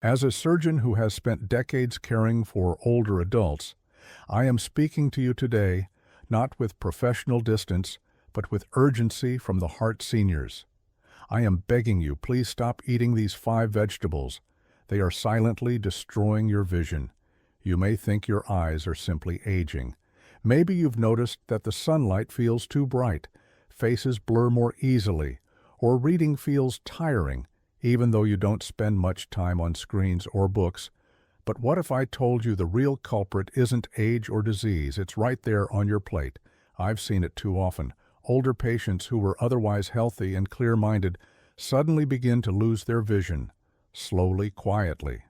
As a surgeon who has spent decades caring for older adults, I am speaking to you today not with professional distance, but with urgency from the heart seniors. I am begging you, please stop eating these 5 vegetables. They are silently destroying your vision. You may think your eyes are simply aging. Maybe you've noticed that the sunlight feels too bright, faces blur more easily, or reading feels tiring, even though you don't spend much time on screens or books. But what if I told you the real culprit isn't age or disease? It's right there on your plate. I've seen it too often. Older patients who were otherwise healthy and clear-minded suddenly begin to lose their vision, slowly, quietly.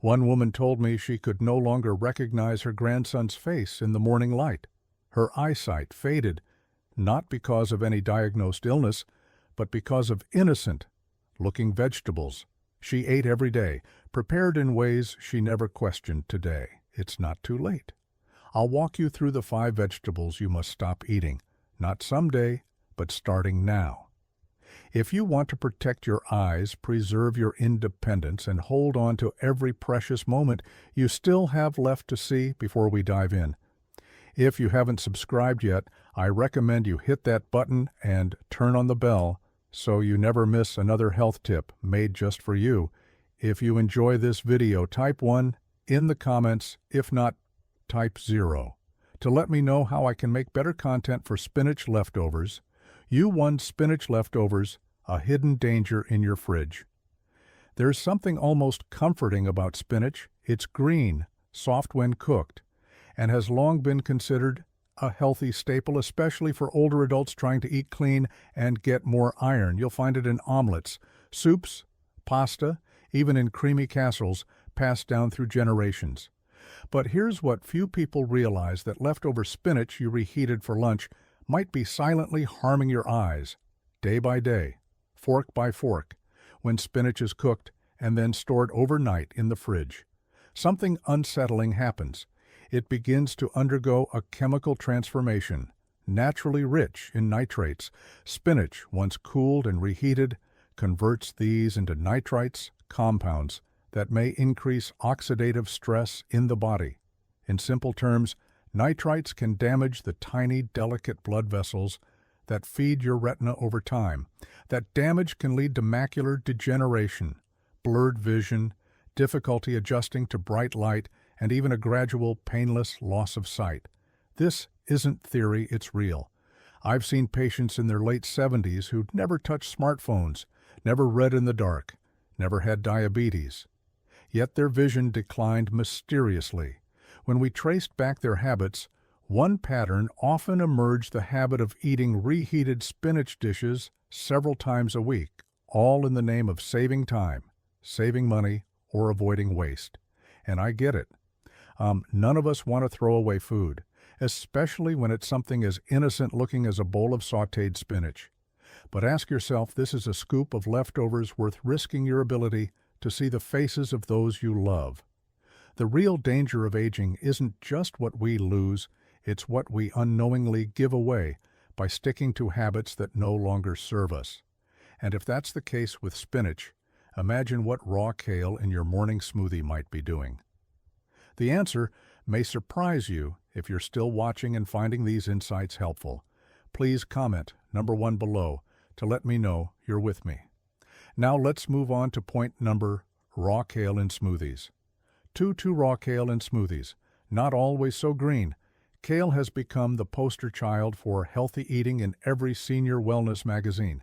One woman told me she could no longer recognize her grandson's face in the morning light. Her eyesight faded, not because of any diagnosed illness, but because of innocent-looking vegetables she ate every day, prepared in ways she never questioned today. It's not too late. I'll walk you through the 5 vegetables you must stop eating, not someday, but starting now. If you want to protect your eyes, preserve your independence, and hold on to every precious moment you still have left to see before we dive in. If you haven't subscribed yet, I recommend you hit that button and turn on the bell so you never miss another health tip made just for you. If you enjoy this video, type 1 in the comments. If not, type 0 to let me know how I can make better content for spinach leftovers. You won spinach leftovers, a hidden danger in your fridge. There's something almost comforting about spinach. It's green, soft when cooked, and has long been considered a healthy staple, especially for older adults trying to eat clean and get more iron. You'll find it in omelets, soups, pasta, even in creamy casseroles passed down through generations. But here's what few people realize: that leftover spinach you reheated for lunch might be silently harming your eyes, day by day, fork by fork, when spinach is cooked and then stored overnight in the fridge. Something unsettling happens. It begins to undergo a chemical transformation, naturally rich in nitrates. Spinach, once cooled and reheated, converts these into nitrites, compounds that may increase oxidative stress in the body. In simple terms, nitrites can damage the tiny, delicate blood vessels that feed your retina over time. That damage can lead to macular degeneration, blurred vision, difficulty adjusting to bright light, and even a gradual, painless loss of sight. This isn't theory, it's real. I've seen patients in their late 70s who'd never touched smartphones, never read in the dark, never had diabetes. Yet their vision declined mysteriously. When we traced back their habits, one pattern often emerged: the habit of eating reheated spinach dishes several times a week, all in the name of saving time, saving money, or avoiding waste. And I get it. None of us want to throw away food, especially when it's something as innocent-looking as a bowl of sautéed spinach. But ask yourself, this is a scoop of leftovers worth risking your ability to see the faces of those you love. The real danger of aging isn't just what we lose, it's what we unknowingly give away by sticking to habits that no longer serve us. And if that's the case with spinach, imagine what raw kale in your morning smoothie might be doing. The answer may surprise you if you're still watching and finding these insights helpful. Please comment number 1 below to let me know you're with me. Now let's move on to point number: raw kale in smoothies. 2 raw kale in smoothies. Not always so green. Kale has become the poster child for healthy eating in every senior wellness magazine.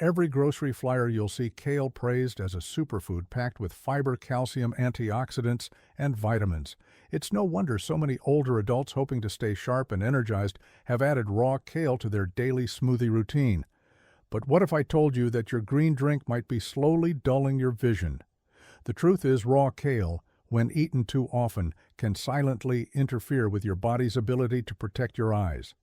Every grocery flyer you'll see kale praised as a superfood packed with fiber, calcium, antioxidants, and vitamins. It's no wonder so many older adults hoping to stay sharp and energized have added raw kale to their daily smoothie routine. But what if I told you that your green drink might be slowly dulling your vision? The truth is, raw kale, when eaten too often, can silently interfere with your body's ability to protect your eyes.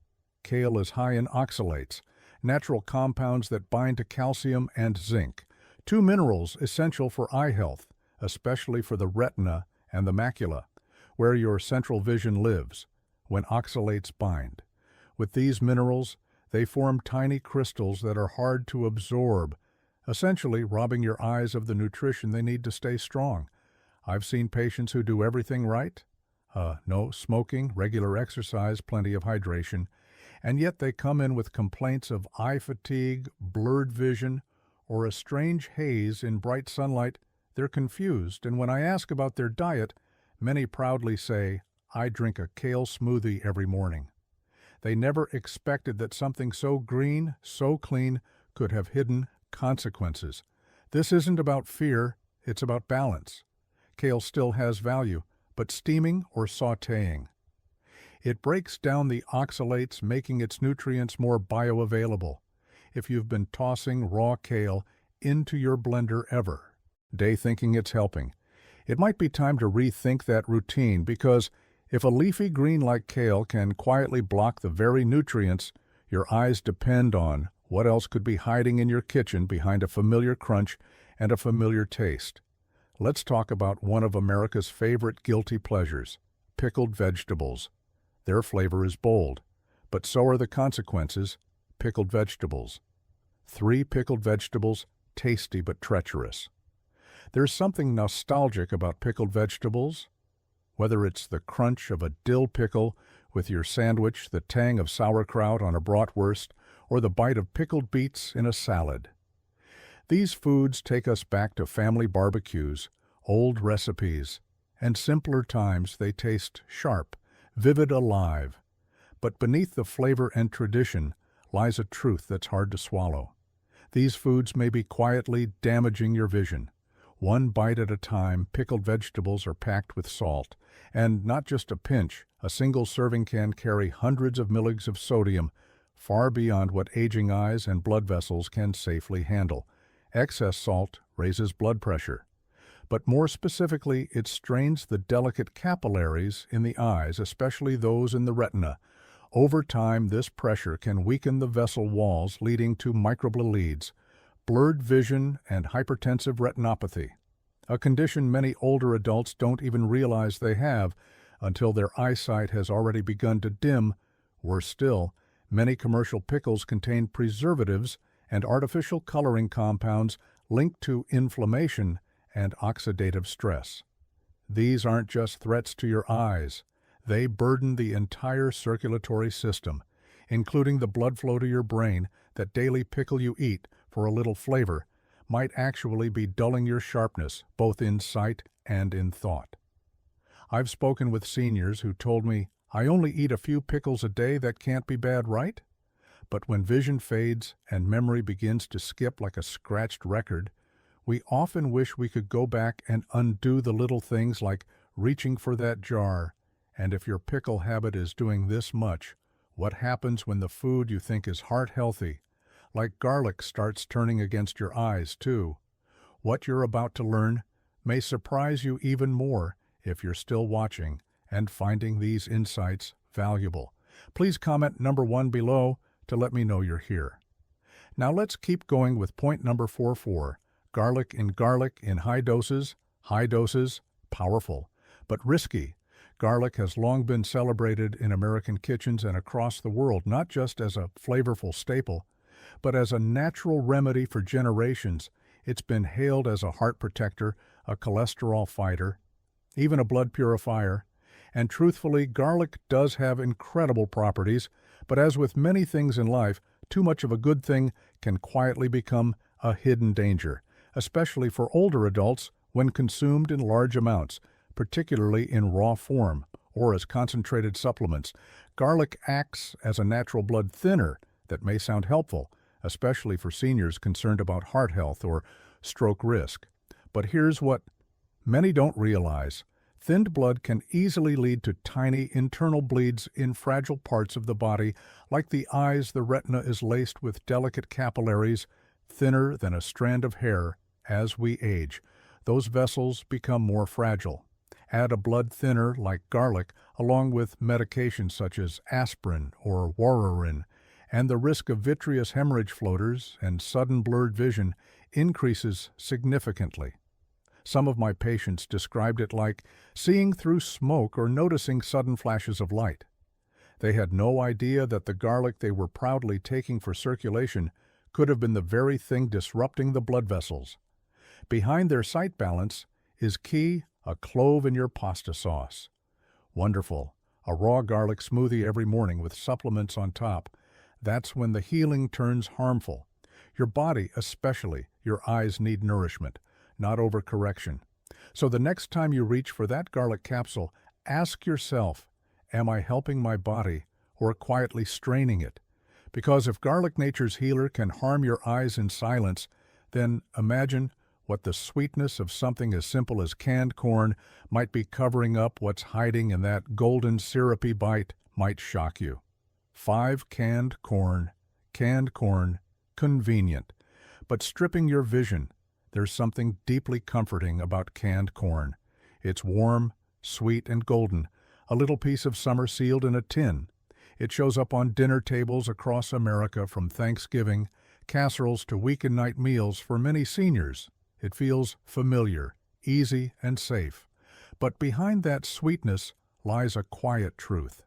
Kale is high in oxalates, natural compounds that bind to calcium and zinc, 2 minerals essential for eye health, especially for the retina and the macula, where your central vision lives, when oxalates bind. With these minerals, they form tiny crystals that are hard to absorb, essentially robbing your eyes of the nutrition they need to stay strong. I've seen patients who do everything right, no smoking, regular exercise, plenty of hydration, and yet they come in with complaints of eye fatigue, blurred vision, or a strange haze in bright sunlight. They're confused, and when I ask about their diet, many proudly say, "I drink a kale smoothie every morning." They never expected that something so green, so clean, could have hidden consequences. This isn't about fear, it's about balance. Kale still has value, but steaming or sautéing. It breaks down the oxalates, making its nutrients more bioavailable. If you've been tossing raw kale into your blender every day thinking it's helping, it might be time to rethink that routine, because if a leafy green like kale can quietly block the very nutrients your eyes depend on, what else could be hiding in your kitchen behind a familiar crunch and a familiar taste? Let's talk about one of America's favorite guilty pleasures, pickled vegetables. Their flavor is bold, but so are the consequences, pickled vegetables. 3 pickled vegetables, tasty but treacherous. There's something nostalgic about pickled vegetables. Whether it's the crunch of a dill pickle with your sandwich, the tang of sauerkraut on a bratwurst, or the bite of pickled beets in a salad. These foods take us back to family barbecues, old recipes, and simpler times. They taste sharp, vivid, alive. But beneath the flavor and tradition lies a truth that's hard to swallow. These foods may be quietly damaging your vision. One bite at a time, pickled vegetables are packed with salt, and not just a pinch. A single serving can carry hundreds of milligrams of sodium, far beyond what aging eyes and blood vessels can safely handle. Excess salt raises blood pressure. But more specifically, it strains the delicate capillaries in the eyes, especially those in the retina. Over time, this pressure can weaken the vessel walls, leading to microbleeds, blurred vision, and hypertensive retinopathy, a condition many older adults don't even realize they have until their eyesight has already begun to dim. Worse still, many commercial pickles contain preservatives and artificial coloring compounds linked to inflammation and oxidative stress. These aren't just threats to your eyes. They burden the entire circulatory system, including the blood flow to your brain. That daily pickle you eat for a little flavor might actually be dulling your sharpness, both in sight and in thought. I've spoken with seniors who told me, "I only eat a few pickles a day. That can't be bad, right?" But when vision fades and memory begins to skip like a scratched record, we often wish we could go back and undo the little things, like reaching for that jar. And if your pickle habit is doing this much, what happens when the food you think is heart-healthy, like garlic, starts turning against your eyes too? What you're about to learn may surprise you even more if you're still watching and finding these insights valuable. Please comment number 1 below to let me know you're here. Now let's keep going with point number 44. Garlic in high doses, powerful, but risky. Garlic has long been celebrated in American kitchens and across the world, not just as a flavorful staple, but as a natural remedy for generations. It's been hailed as a heart protector, a cholesterol fighter, even a blood purifier. And truthfully, garlic does have incredible properties, but as with many things in life, too much of a good thing can quietly become a hidden danger, especially for older adults when consumed in large amounts, particularly in raw form or as concentrated supplements. Garlic acts as a natural blood thinner that may sound helpful, especially for seniors concerned about heart health or stroke risk. But here's what many don't realize. Thinned blood can easily lead to tiny internal bleeds in fragile parts of the body. Like the eyes, the retina is laced with delicate capillaries, thinner than a strand of hair. As we age, those vessels become more fragile. Add a blood thinner like garlic along with medications such as aspirin or worsen, and the risk of vitreous hemorrhage, floaters, and sudden blurred vision increases significantly. Some of my patients described it like seeing through smoke or noticing sudden flashes of light. They had no idea that the garlic they were proudly taking for circulation could have been the very thing disrupting the blood vessels. Behind their sight balance is key A clove in your pasta sauce. Wonderful. A raw garlic smoothie every morning with supplements on top. That's when the healing turns harmful. Your body, especially your eyes, need nourishment, not overcorrection. So the next time you reach for that garlic capsule, ask yourself, am I helping my body or quietly straining it? Because if garlic, nature's healer, can harm your eyes in silence, then imagine what the sweetness of something as simple as canned corn might be covering up. What's hiding in that golden syrupy bite might shock you. 5 canned corn, convenient. But stripping your vision, there's something deeply comforting about canned corn. It's warm, sweet, and golden, a little piece of summer sealed in a tin. It shows up on dinner tables across America, from Thanksgiving casseroles to weekend night meals for many seniors. It feels familiar, easy, and safe. But behind that sweetness lies a quiet truth.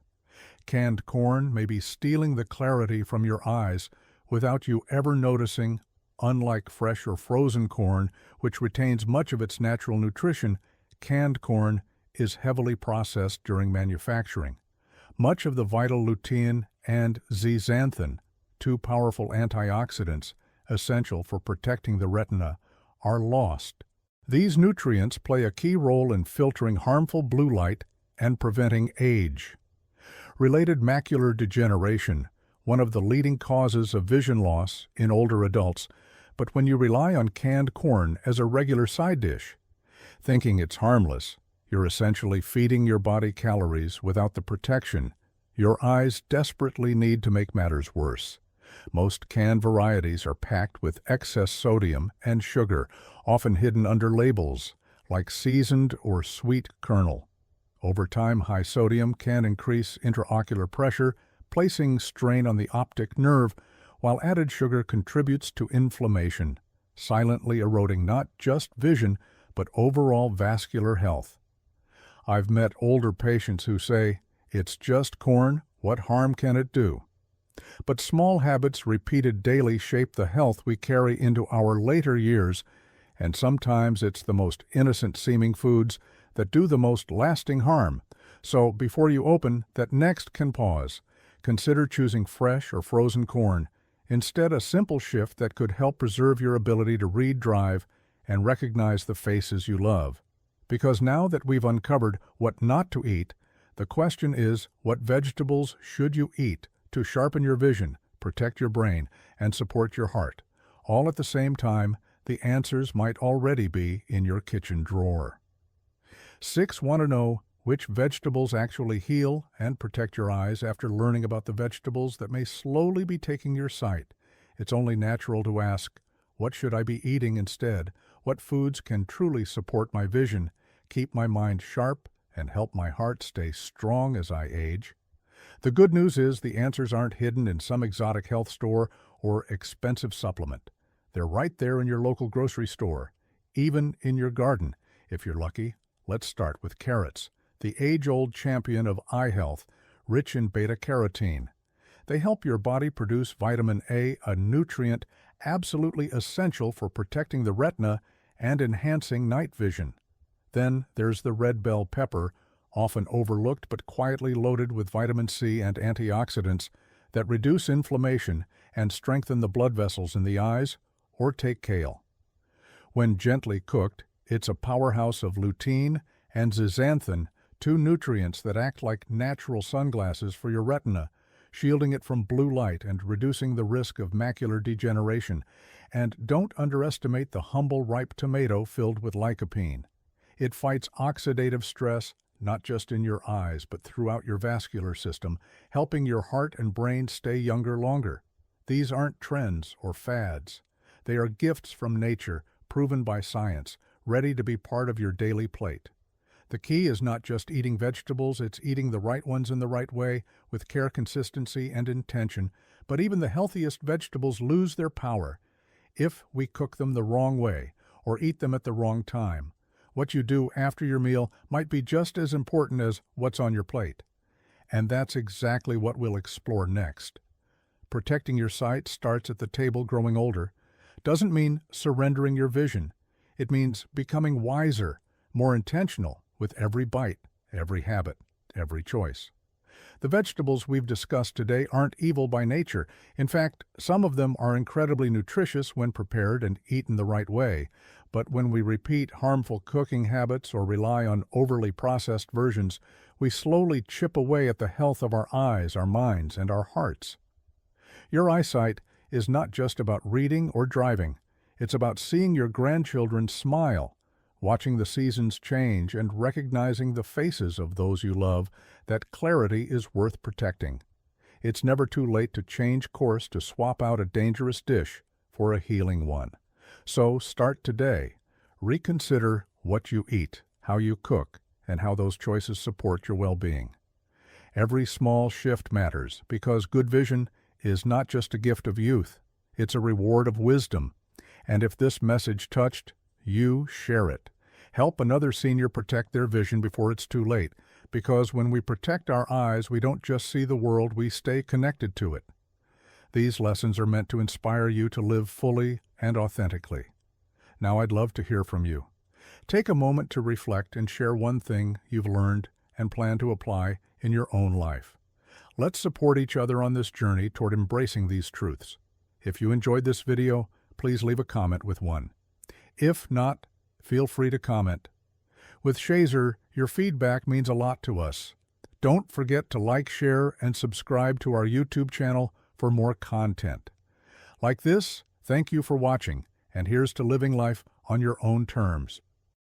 Canned corn may be stealing the clarity from your eyes without you ever noticing. Unlike fresh or frozen corn, which retains much of its natural nutrition, canned corn is heavily processed during manufacturing. Much of the vital lutein and zeaxanthin, 2 powerful antioxidants essential for protecting the retina, are lost. These nutrients play a key role in filtering harmful blue light and preventing age. Related macular degeneration, one of the leading causes of vision loss in older adults, but when you rely on canned corn as a regular side dish, thinking it's harmless, you're essentially feeding your body calories without the protection your eyes desperately need to make matters worse. Most canned varieties are packed with excess sodium and sugar, often hidden under labels, like seasoned or sweet kernel. Over time, high sodium can increase intraocular pressure, placing strain on the optic nerve, while added sugar contributes to inflammation, silently eroding not just vision, but overall vascular health. I've met older patients who say, "It's just corn, what harm can it do?" But small habits repeated daily shape the health we carry into our later years, and sometimes it's the most innocent-seeming foods that do the most lasting harm. So before you open that next can pause, consider choosing fresh or frozen corn. Instead, a simple shift that could help preserve your ability to read, drive, and recognize the faces you love. Because now that we've uncovered what not to eat, the question is, what vegetables should you eat to sharpen your vision, protect your brain, and support your heart? All at the same time, the answers might already be in your kitchen drawer. 6 want to know which vegetables actually heal and protect your eyes. After learning about the vegetables that may slowly be taking your sight, it's only natural to ask, what should I be eating instead? What foods can truly support my vision, keep my mind sharp, and help my heart stay strong as I age? The good news is the answers aren't hidden in some exotic health store or expensive supplement. They're right there in your local grocery store, even in your garden, if you're lucky. Let's start with carrots, the age-old champion of eye health, rich in beta-carotene. They help your body produce vitamin A, a nutrient absolutely essential for protecting the retina and enhancing night vision. Then there's the red bell pepper, often overlooked but quietly loaded with vitamin C and antioxidants that reduce inflammation and strengthen the blood vessels in the eyes. Or take kale. When gently cooked, it's a powerhouse of lutein and zeaxanthin, 2 nutrients that act like natural sunglasses for your retina, shielding it from blue light and reducing the risk of macular degeneration. And don't underestimate the humble ripe tomato filled with lycopene. It fights oxidative stress, not just in your eyes, but throughout your vascular system, helping your heart and brain stay younger longer. These aren't trends or fads. They are gifts from nature, proven by science, ready to be part of your daily plate. The key is not just eating vegetables, it's eating the right ones in the right way, with care, consistency, and intention. But even the healthiest vegetables lose their power if we cook them the wrong way or eat them at the wrong time. What you do after your meal might be just as important as what's on your plate. And that's exactly what we'll explore next. Protecting your sight starts at the table. Growing older doesn't mean surrendering your vision. It means becoming wiser, more intentional with every bite, every habit, every choice. The vegetables we've discussed today aren't evil by nature. In fact, some of them are incredibly nutritious when prepared and eaten the right way. But when we repeat harmful cooking habits or rely on overly processed versions, we slowly chip away at the health of our eyes, our minds, and our hearts. Your eyesight is not just about reading or driving. It's about seeing your grandchildren smile, watching the seasons change, and recognizing the faces of those you love. That clarity is worth protecting. It's never too late to change course, to swap out a dangerous dish for a healing one. So start today. Reconsider what you eat, how you cook, and how those choices support your well-being. Every small shift matters, because good vision is not just a gift of youth, it's a reward of wisdom. And if this message touched you, share it. Help another senior protect their vision before it's too late, because when we protect our eyes, we don't just see the world, we stay connected to it. These lessons are meant to inspire you to live fully and authentically. Now I'd love to hear from you. Take a moment to reflect and share one thing you've learned and plan to apply in your own life. Let's support each other on this journey toward embracing these truths. If you enjoyed this video, please leave a comment with one. If not, feel free to comment. With Shazer, your feedback means a lot to us. Don't forget to like, share, and subscribe to our YouTube channel for more content. Like this, thank you for watching, and here's to living life on your own terms.